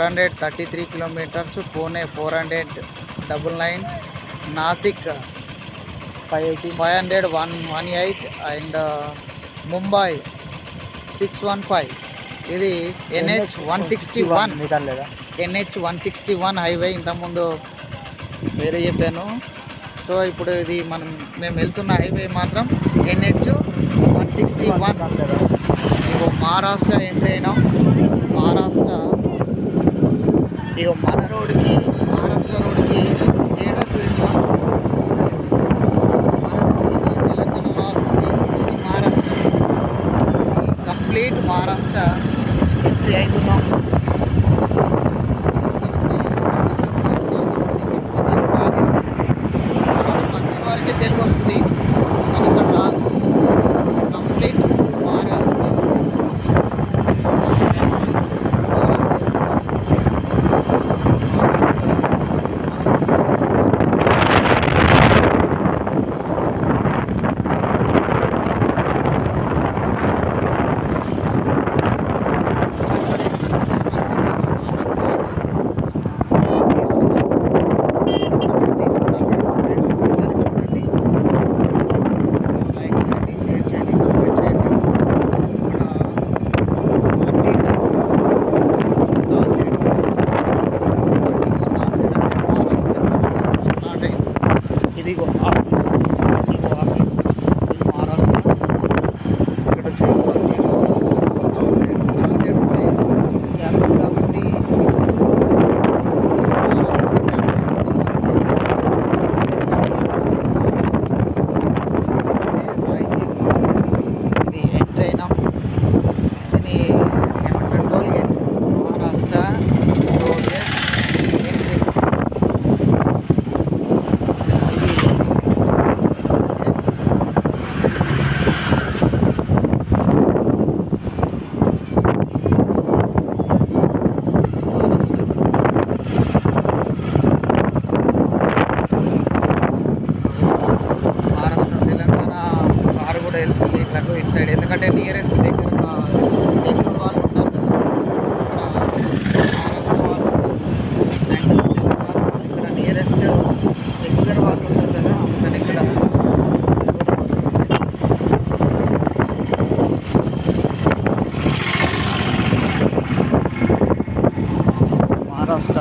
433 kilometers, Pune 409, Nasik 518 and Mumbai 615. ఇది NH 161 highway. ఇంతకుముందు వేరే చెప్పాను. సో ఇప్పుడు ఇది మేము వెళ్తున్న హైవే మాత్రం NH 161. ఇగో మహారాష్ట్ర ఎంట్రీ అయినాం. మహారాష్ట్ర ఇగో మన రోడ్డుకి మహారాష్ట్ర రోడ్డుకి తేడా చూసినాం. మన రోడ్డుకి తెలంగాణ ఇది మహారాష్ట్ర, ఇది కంప్లీట్ మహారాష్ట్ర ఎంట్రీ అవుతున్నాం. వారికి తెలుగు వస్తుంది కానీ ఇక్కడ రాదు. కంప్లీట్ మహారాష్ట్ర. ఇదిగో ఆఫీస్, ఇదిగో ఆఫీస్, ఇది మహారాష్ట్ర. ఇక్కడ వచ్చి నాందేడ్ ఉంటే క్యాపిటల్ కాబట్టి ఇది ఎంట్రీ అయినాం. దీన్ని ఏమంటారు, toll gate. Maharashtra toll gate entry. ఇది మహారాష్ట్ర తెలంగాణ కారు కూడా వెళ్తుంది ఇట్లకు ఇటు సైడ్. ఎందుకంటే నియరెస్ట్ దగ్గర బెంగళూరు వాళ్ళు ఉంటారు కదా, ఇక్కడ మహారాష్ట్ర వాళ్ళు అండ్ తెలంగాణ వాళ్ళు ఇక్కడ నియరెస్ట్ దగ్గర వాళ్ళు ఉంటారు కదా, అందుకని ఇక్కడ మహారాష్ట్ర